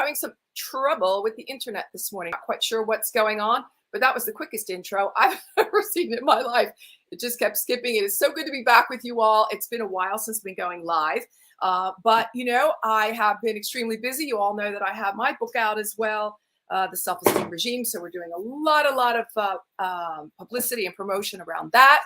having some trouble with the internet this morning. Not quite sure what's going on, but that was the quickest intro I've ever seen in my life. It just kept skipping. It is so good to be back with you all. It's been a while since we've been going live. But, you know, I have been extremely busy. You all know that I have my book out as well, The Self-Esteem Regime. So we're doing a lot of publicity and promotion around that.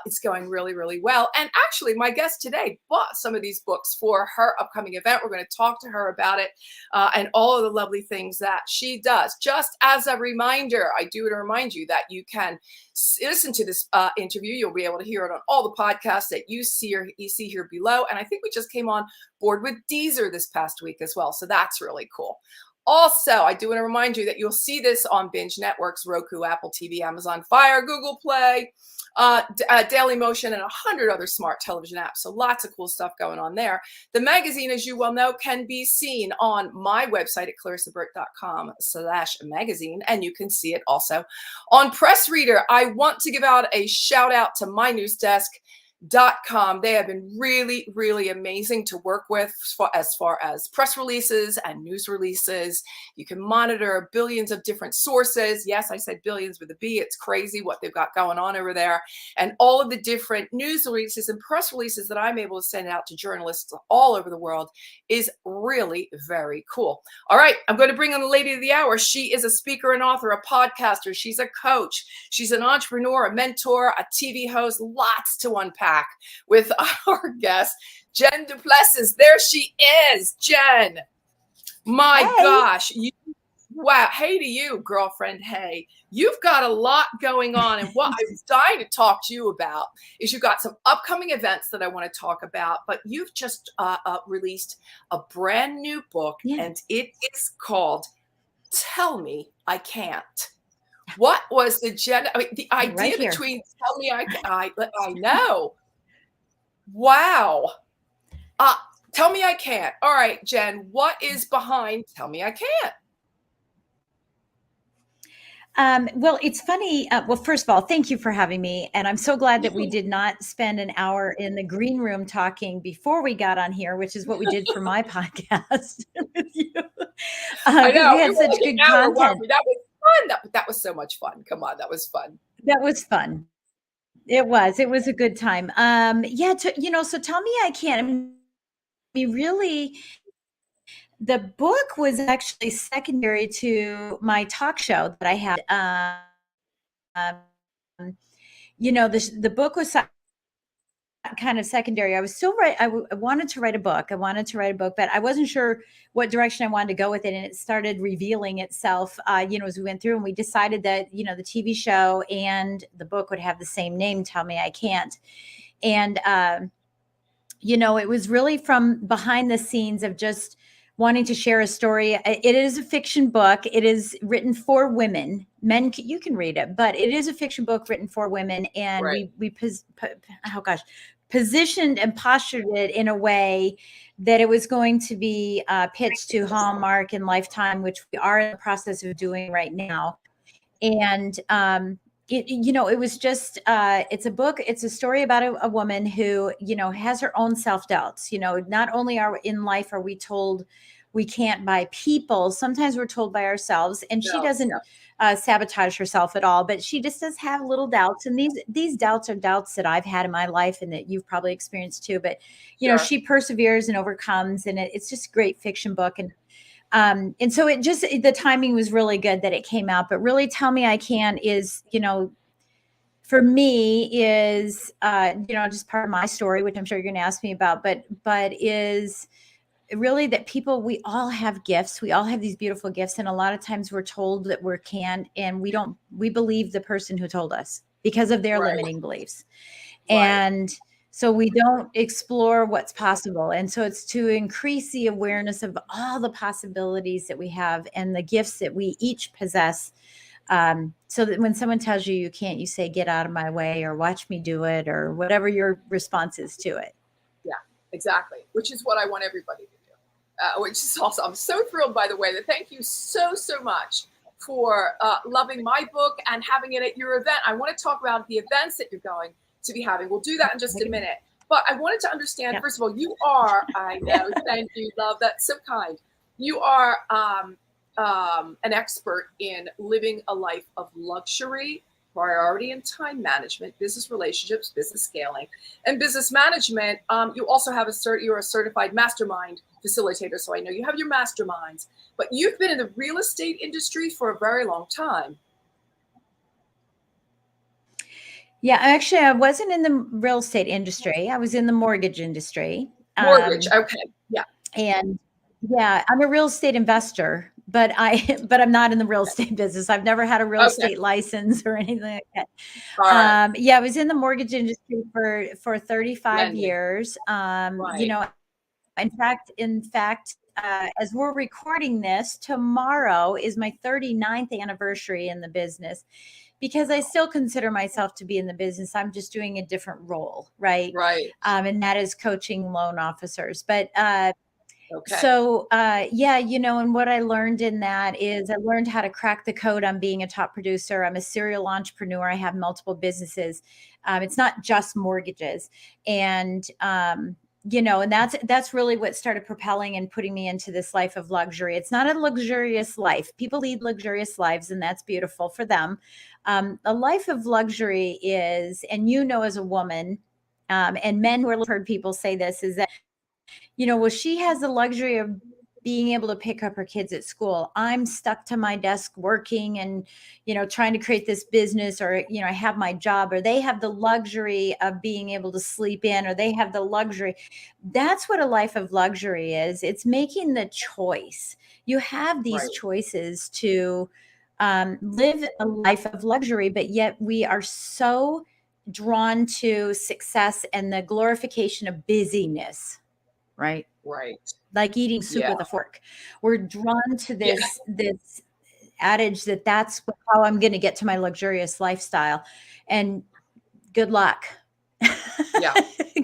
It's going really, really well. And actually, my guest today bought some of these books for her upcoming event. We're going to talk to her about it and all of the lovely things that she does. Just as a reminder, I do want to remind you that you can listen to this interview. You'll be able to hear it on all the podcasts that you see here below. And I think we just came on board with Deezer this past week as well. So that's really cool. Also, I do want to remind you that you'll see this on Binge Networks, Roku, Apple TV, Amazon Fire, Google Play, Daily Motion, and 100 other smart television apps. So lots of cool stuff going on there. The magazine, as you well know, can be seen on my website at clarissaburt.com/magazine. And you can see it also on Press Reader. I want to give out a shout out to mynewsdesk.com. They have been really, really amazing to work with as far as press releases and news releases. You can monitor billions of different sources. Yes, I said billions with a B. It's crazy what they've got going on over there. And all of the different news releases and press releases that I'm able to send out to journalists all over the world is really very cool. All right, I'm going to bring on the lady of the hour. She is a speaker and author, a podcaster. She's a coach. She's an entrepreneur, a mentor, a TV host, lots to unpack with our guest, Jen DuPlessis. There she is, Jen. My gosh. Wow. Hey to you, girlfriend. Hey, you've got a lot going on. And what I'm dying to talk to you about is you've got some upcoming events that I want to talk about, but you've just released a brand new book, and it is called Tell Me I Can't. What was the the idea between Tell Me I know. Wow. Tell Me I Can't. All right, Jen, what is behind Tell Me I Can't? Well, it's funny. Well, first of all, thank you for having me. And I'm so glad that we did not spend an hour in the green room talking before we got on here, which is what we did for my podcast with you. I know. We had such good content. That was fun. That was so much fun. Come on. That was fun. That was fun. It was a good time. So Tell Me I Can't. I mean, really, the book was actually secondary to my talk show that I had. The book was kind of secondary. I was still I wanted to write a book. But I wasn't sure what direction I wanted to go with it. And it started revealing itself, as we went through, and we decided that, the TV show and the book would have the same name, Tell Me I Can't. And, it was really from behind the scenes of just wanting to share a story. It is a fiction book. It is written for women. Men, you can read it, but it is a fiction book written for women. And we positioned and postured it in a way that it was going to be pitched to Hallmark and Lifetime, which we are in the process of doing right now. And it was just it's a book. It's a story about a woman who has her own self-doubts. Not only in life are we told we can't by people, sometimes we're told by ourselves, and she doesn't sabotage herself at all, but she just does have little doubts. And these doubts are doubts that I've had in my life and that you've probably experienced too. But she perseveres and overcomes, and it's just a great fiction book. And so the timing was really good that it came out. But really, Tell Me I Can is, for me is, just part of my story, which I'm sure you're going to ask me about, but is really that we all have gifts. We all have these beautiful gifts. And a lot of times we're told that we can't, and we believe the person who told us because of their limiting beliefs. And so we don't explore what's possible. And so it's to increase the awareness of all the possibilities that we have and the gifts that we each possess. So that when someone tells you you can't, you say, get out of my way, or watch me do it, or whatever your response is to it. Yeah, exactly. Which is what I want everybody to do. Which is also, I'm so thrilled, by the way, that thank you so much for loving my book and having it at your event. I want to talk about the events that you're going to be having. We'll do that in just a minute. But I wanted to understand, first of all, you are, I know, thank you, love, that's so kind. you are an expert in living a life of luxury, priority and time management, business relationships, business scaling, and business management. You also have you're a certified mastermind facilitator. So I know you have your masterminds, but you've been in the real estate industry for a very long time. Yeah, actually, I wasn't in the real estate industry. I was in the mortgage industry. Mortgage. Okay. Yeah. And yeah, I'm a real estate investor, but but I'm not in the real estate business. I've never had a real Okay. estate license or anything like that. All right. Yeah, I was in the mortgage industry for 35 Lending. years. You Right. know, in fact, as we're recording this, tomorrow is my 39th anniversary in the business, because I still consider myself to be in the business. I'm just doing a different role, right? Right. And that is coaching loan officers. But Okay. so yeah, and what I learned in that is I learned how to crack the code on being a top producer. I'm a serial entrepreneur. I have multiple businesses. It's not just mortgages. And and that's really what started propelling and putting me into this life of luxury. It's not a luxurious life. People lead luxurious lives, and that's beautiful for them. A life of luxury is, and as a woman, and men who have heard people say this, is that well, she has the luxury of being able to pick up her kids at school. I'm stuck to my desk working and, trying to create this business, or, I have my job, or they have the luxury of being able to sleep in, or they have the luxury. That's what a life of luxury is. It's making the choice. You have these choices to live a life of luxury, but yet we are so drawn to success and the glorification of busyness. Right. Right. Like eating soup with a fork. We're drawn to this adage that's how I'm going to get to my luxurious lifestyle. And good luck. Yeah.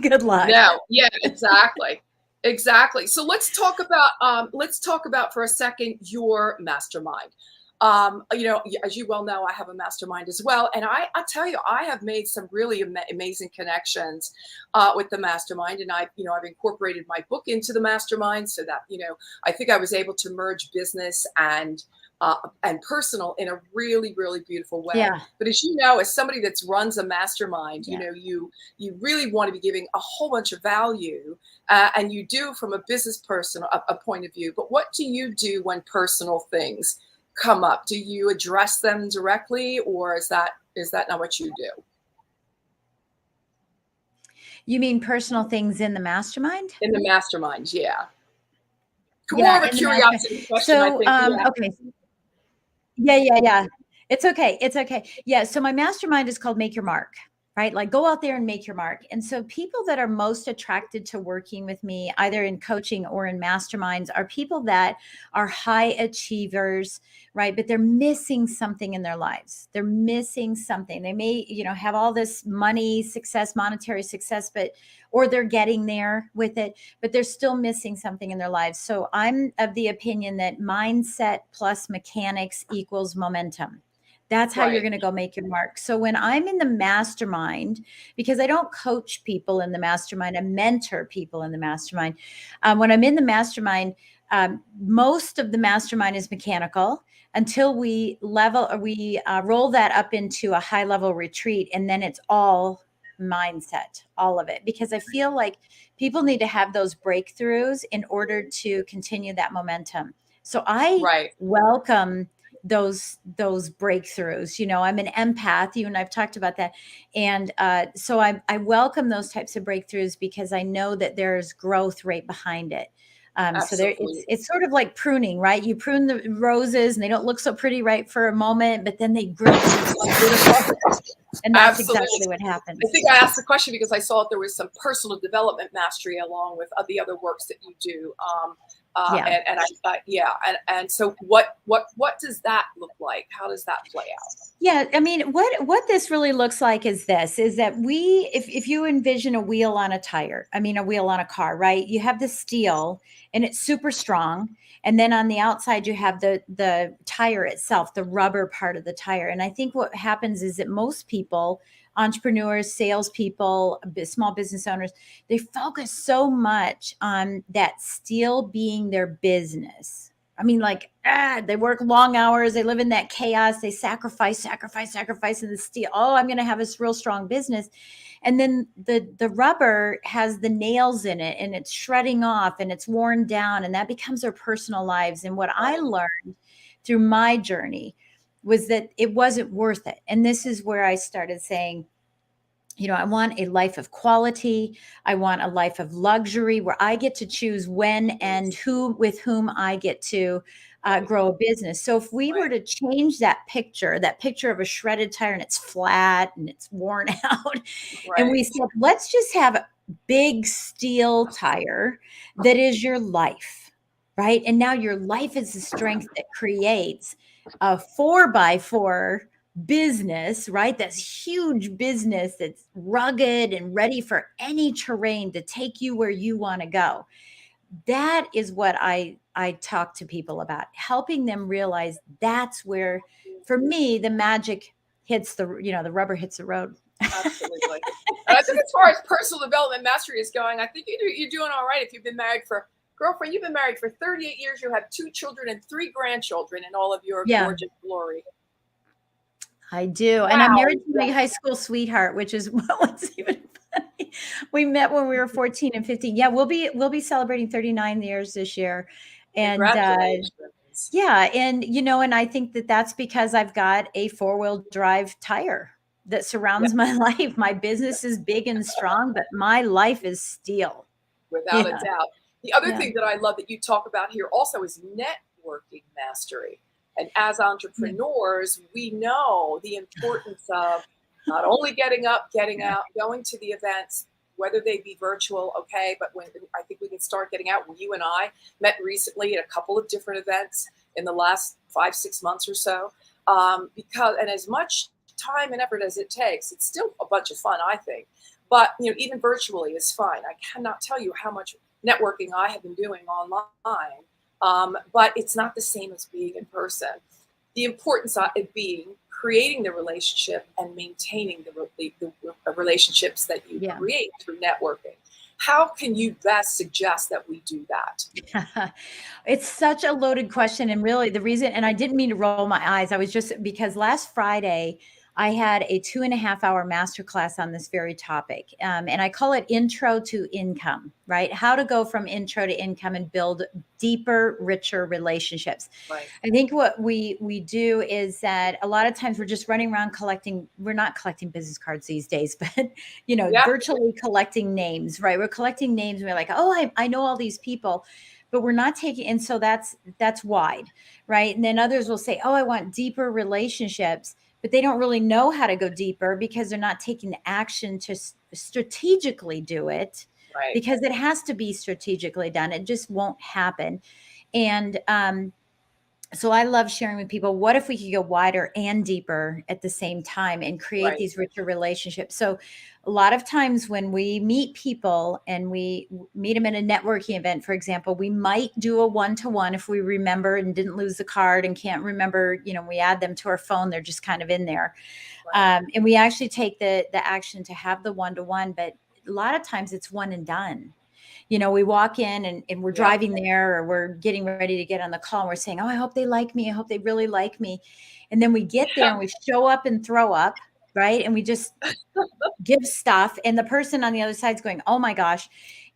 Good luck. No. Yeah, exactly. Exactly. So let's talk about for a second your mastermind. As you well know, I have a mastermind as well. And I tell you, I have made some really amazing connections with the mastermind. And I've incorporated my book into the mastermind so that, I think I was able to merge business and personal in a really, really beautiful way. Yeah. But as as somebody that runs a mastermind, you really want to be giving a whole bunch of value, and you do from a business person, a point of view. But what do you do when personal things come up? Do you address them directly, or is that not what you do? You mean personal things in the mastermind? In the mastermind, yeah. Yeah, More of a curiosity question, so, I think. Yeah. okay. Yeah. It's okay. Yeah. So my mastermind is called Make Your Mark, right? Like, go out there and make your mark. And so people that are most attracted to working with me, either in coaching or in masterminds, are people that are high achievers, right? But they're missing something in their lives. They're missing something. They may, have all this money, success, monetary success, or they're getting there with it, but they're still missing something in their lives. So I'm of the opinion that mindset plus mechanics equals momentum. That's how you're going to go make your mark. So when I'm in the mastermind, because I don't coach people in the mastermind, I mentor people in the mastermind. When I'm in the mastermind, most of the mastermind is mechanical until we roll that up into a high level retreat. And then it's all mindset, all of it, because I feel like people need to have those breakthroughs in order to continue that momentum. So I welcome those breakthroughs. I'm an empath. You and I've talked about that. And so I welcome those types of breakthroughs because I know that there's growth right behind it. So it's sort of like pruning, right? You prune the roses and they don't look so pretty right for a moment, but then they grow so beautiful. And that's exactly what happens. I think I asked the question because I saw that there was some personal development mastery along with the other works that you do. And so what does that look like? How does that play out? Yeah, I mean, what this really looks like is this, is that if you envision a wheel on a tire, I mean, a wheel on a car, right? You have the steel and it's super strong. And then on the outside, you have the tire itself, the rubber part of the tire. And I think what happens is that most people, entrepreneurs, salespeople, small business owners, they focus so much on that steel being their business. I mean, like, they work long hours. They live in that chaos. They sacrifice in the steel. Oh, I'm going to have this real strong business. And then the rubber has the nails in it and it's shredding off and it's worn down and that becomes their personal lives. And what I learned through my journey was that it wasn't worth it. And this is where I started saying, I want a life of quality. I want a life of luxury where I get to choose when and with whom I get to grow a business. So if we were to change that picture of a shredded tire and it's flat and it's worn out, and we said, let's just have a big steel tire that is your life, right? And now your life is the strength that creates a 4x4 business, right? That's huge business that's rugged and ready for any terrain to take you where you want to go. That is what I talk to people about, helping them realize that's where, for me, the magic hits the rubber hits the road. Absolutely. And I think as far as personal development mastery is going, I think you're doing all right. If you've been married girlfriend, you've been married for 38 years. You have 2 children and 3 grandchildren in all of your gorgeous glory. I do. Wow. And I'm married to my high school sweetheart, which is what's even funny. We met when we were 14 and 15. Yeah, we'll be celebrating 39 years this year. And yeah, and and I think that's because I've got a 4-wheel drive tire that surrounds my life. My business is big and strong, but my life is steel. Without a doubt. The other thing that I love that you talk about here also is networking mastery. And as entrepreneurs, we know the importance of not only getting up, getting out, going to the events, whether they be virtual, okay, but when I think we can start getting out. You and I met recently at a couple of different events in the last 5-6 months or so, and as much time and effort as it takes, it's still a bunch of fun, I think. But even virtually is fine. I cannot tell you how much networking I have been doing online. But it's not the same as being in person. The importance of it being creating the relationship and maintaining the relationships that you create through networking. How can you best suggest that we do that? It's such a loaded question. And really the reason, and I didn't mean to roll my eyes, because last Friday, I had a 2.5-hour masterclass on this very topic. And I call it Intro to Income, right? How to go from intro to income and build deeper, richer relationships. Right. I think what we do is that a lot of times we're just running around we're not collecting business cards these days, but, virtually collecting names, right? We're collecting names and we're like, oh, I know all these people, but we're not taking, and so that's wide, right? And then others will say, oh, I want deeper relationships, but they don't really know how to go deeper because they're not taking the action to strategically do it, right? Because it has to be strategically done. It just won't happen. And so I love sharing with people, what if we could go wider and deeper at the same time and create these richer relationships? So a lot of times when we meet people and we meet them at a networking event, for example, we might do a one-to-one if we remember and didn't lose the card and can't remember, we add them to our phone, they're just kind of in there. And we actually take the action to have the one-to-one, but a lot of times it's one and done. We walk in and we're driving there, or we're getting ready to get on the call and we're saying, oh, I hope they like me. I hope they really like me. And then we get there and we show up and throw up, right? And we just give stuff. And the person on the other side is going, oh my gosh.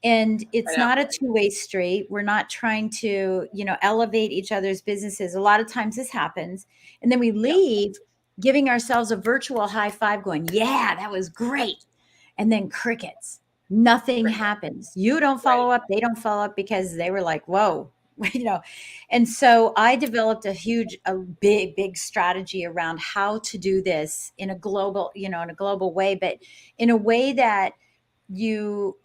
And it's not a two-way street. We're not trying to, elevate each other's businesses. A lot of times this happens. And then we leave giving ourselves a virtual high five going, yeah, that was great. And then crickets. Nothing happens. You don't follow up. They don't follow up because they were like, whoa, And so I developed a big strategy around how to do this in a global way, but in a way that you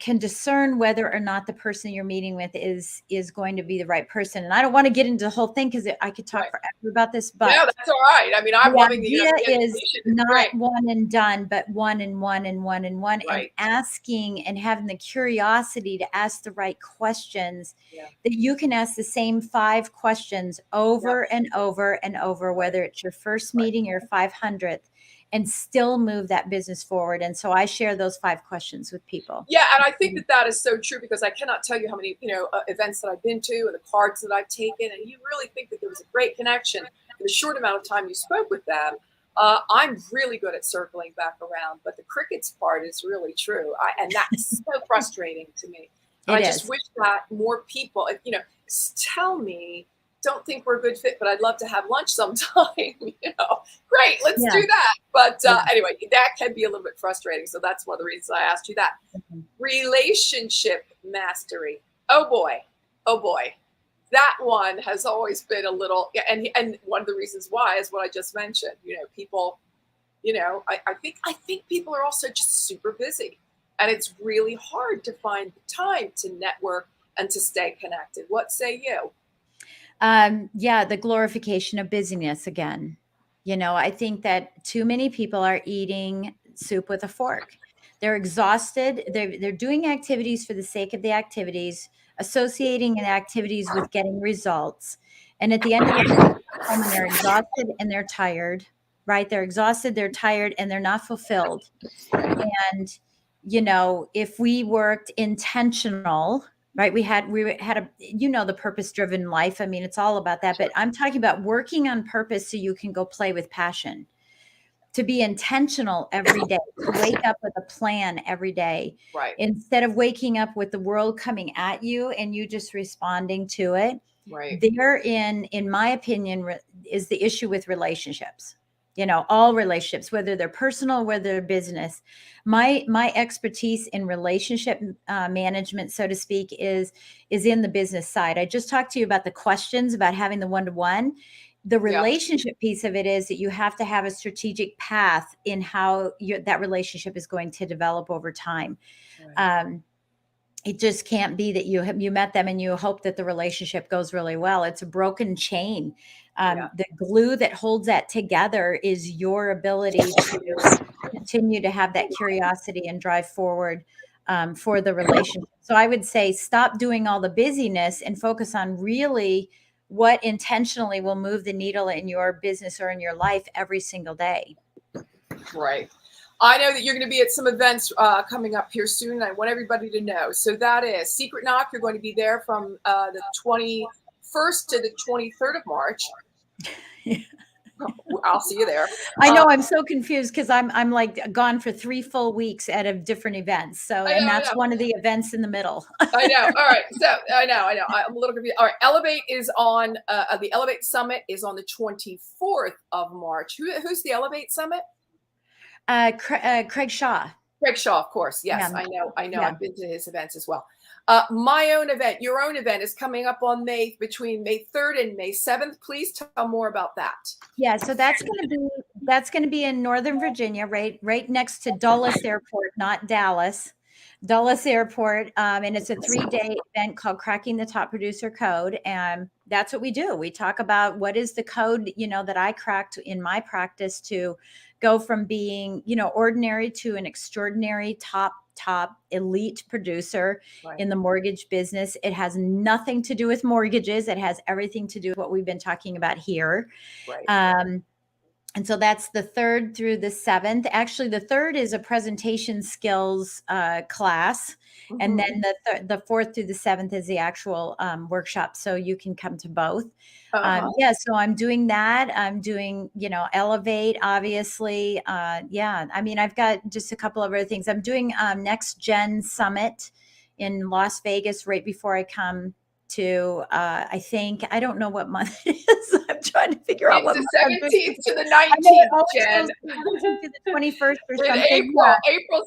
can discern whether or not the person you're meeting with is going to be the right person. And I don't want to get into the whole thing because I could talk forever about this, but no, that's all right. I mean, I'm the loving idea the is education. not one and done, but one and one and one and one, and asking and having the curiosity to ask the right questions, that you can ask the same 5 questions over and over and over, whether it's your first meeting or 500th, and still move that business forward. And so I share those 5 questions with people. Yeah, and I think that that is so true, because I cannot tell you how many events that I've been to and the cards that I've taken, and you really think that there was a great connection in the short amount of time you spoke with them. I'm really good at circling back around, but the crickets part is really true, and that's so frustrating to me. I just wish that more people, tell me, don't think we're a good fit, but I'd love to have lunch sometime. Great, let's do that. But anyway, that can be a little bit frustrating. So that's one of the reasons I asked you that. Relationship mastery. Oh boy. That one has always been a little, and one of the reasons why is what I just mentioned. People, I think people are also just super busy, and it's really hard to find the time to network and to stay connected. What say you? The glorification of busyness again. I think that too many people are eating soup with a fork. They're exhausted. They're doing activities for the sake of the activities, associating activities with getting results. And at the end of the day, they're exhausted and they're tired, right? They're exhausted, they're tired, and they're not fulfilled. And, if we worked intentional, right? We had a, the purpose-driven life. I mean, it's all about that, but I'm talking about working on purpose so you can go play with passion, to be intentional every day, to wake up with a plan every day, right? Instead of waking up with the world coming at you and you just responding to it. Right. Therein, in my opinion, is the issue with relationships. All relationships, whether they're personal, whether they're business. My expertise in relationship management, so to speak, is in the business side. I just talked to you about the questions about having the one-to-one. The relationship piece of it is that you have to have a strategic path in how that relationship is going to develop over time. Right. It just can't be that you met them and you hope that the relationship goes really well. It's a broken chain. The glue that holds that together is your ability to continue to have that curiosity and drive forward for the relationship. So I would say stop doing all the busyness and focus on really what intentionally will move the needle in your business or in your life every single day. Right. I know that you're going to be at some events coming up here soon. I want everybody to know. So that is Secret Knock. You're going to be there from the 21st to the 23rd of March. I'll see you there. I know, I'm so confused because I'm like gone for 3 full weeks at different events. So, and that's one of the events in the middle. I know. All right. So I know. I'm a little confused. All right. Elevate is on the Elevate Summit is on the 24th of March. Who's the Elevate Summit? Craig Shaw. Craig Shaw, of course. Yes, yeah. I know. Yeah. I've been to his events as well. My own event, your own event, is coming up on between May 3rd and May 7th. Please tell more about that. Yeah, so that's going to be in Northern Virginia, right next to Dulles Airport, not Dallas. Dulles Airport, and it's a 3-day event called Cracking the Top Producer Code, and that's what we do. We talk about what is the code, that I cracked in my practice to go from being, ordinary to an extraordinary top elite producer in the mortgage business. It has nothing to do with mortgages. It has everything to do with what we've been talking about here. Right. And so that's the 3rd through the 7th. Actually, the 3rd is a presentation skills class. Mm-hmm. And then the 4th through the 7th is the actual workshop. So you can come to both. So I'm doing that. I'm doing, Elevate, obviously. I mean, I've got just a couple of other things. I'm doing Next Gen Summit in Las Vegas right before I come to I don't know what month it is. I'm trying to figure out what month. It's the 17th to the 19th, Jen. To the 21st or something. April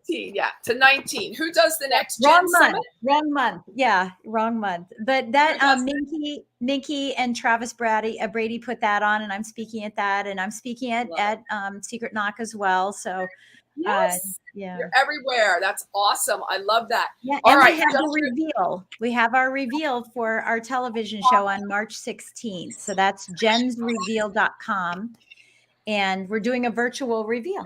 17th, to 19. Who does the Next Gen Wrong month. Summit? Wrong month. Yeah, wrong month. But that Minky and Travis Brady put that on, and I'm speaking at that, and I'm speaking at Secret Knock as well. So Yes. Yeah. You're everywhere. That's awesome. I love that. Yeah, All and right. we have the reveal. We have our reveal for our television show on March 16th. So that's jensreveal.com. And we're doing a virtual reveal.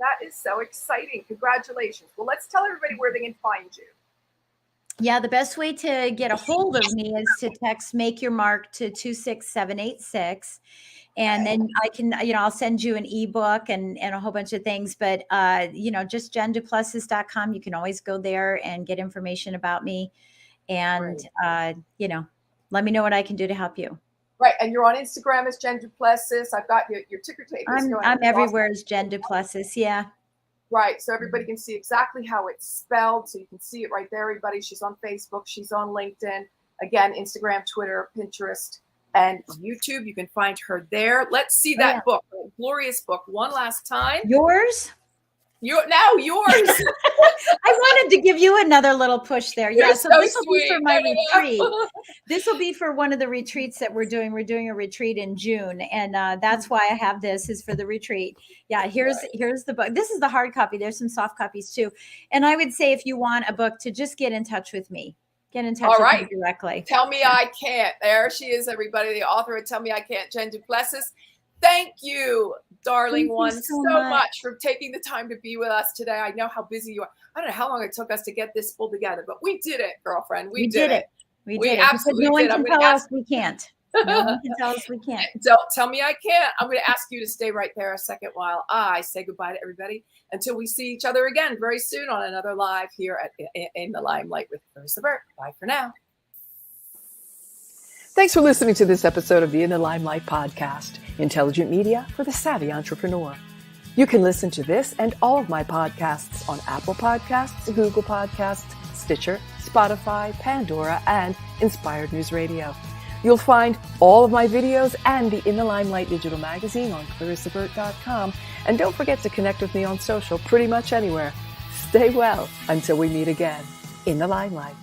That is so exciting. Congratulations. Well, let's tell everybody where they can find you. Yeah, the best way to get a hold of me is to text Make Your Mark to 26786. And then I can, I'll send you an ebook and a whole bunch of things. But, just JenDuPlessis.com. You can always go there and get information about me. And, let me know what I can do to help you. Right. And you're on Instagram as Jen DuPlessis. I've got your ticker tape. I'm everywhere as Jen DuPlessis. Yeah. Right. So everybody can see exactly how it's spelled. So you can see it right there, everybody. She's on Facebook. She's on LinkedIn. Again, Instagram, Twitter, Pinterest, and YouTube. You can find her there. Let's see that book, a glorious book, one last time. Yours? Yours. I wanted to give you another little push there. You're so this will be for my retreat. This will be for one of the retreats that we're doing. We're doing a retreat in June, and that's why I have this is for the retreat. Yeah, here's the book. This is the hard copy. There's some soft copies too. And I would say if you want a book, to just get in touch with me. Get in touch with me directly. Tell Me I Can't. There she is, everybody. The author of Tell Me I Can't, Jen DuPlessis. Thank you, darling one, so much for taking the time to be with us today. I know how busy you are. I don't know how long it took us to get this pulled together, but we did it, girlfriend. We did it. We did it. Absolutely no one did. can tell us we can't. No one can tell us we can't. Don't tell me I can't. I'm going to ask you to stay right there a second while I say goodbye to everybody until we see each other again very soon on another live here in the Limelight with Clarissa Burt. Bye for now. Thanks for listening to this episode of the In the Limelight podcast, intelligent media for the savvy entrepreneur. You can listen to this and all of my podcasts on Apple Podcasts, Google Podcasts, Stitcher, Spotify, Pandora, and Inspired News Radio. You'll find all of my videos and the In the Limelight digital magazine on ClarissaBurt.com. And don't forget to connect with me on social pretty much anywhere. Stay well until we meet again in the Limelight.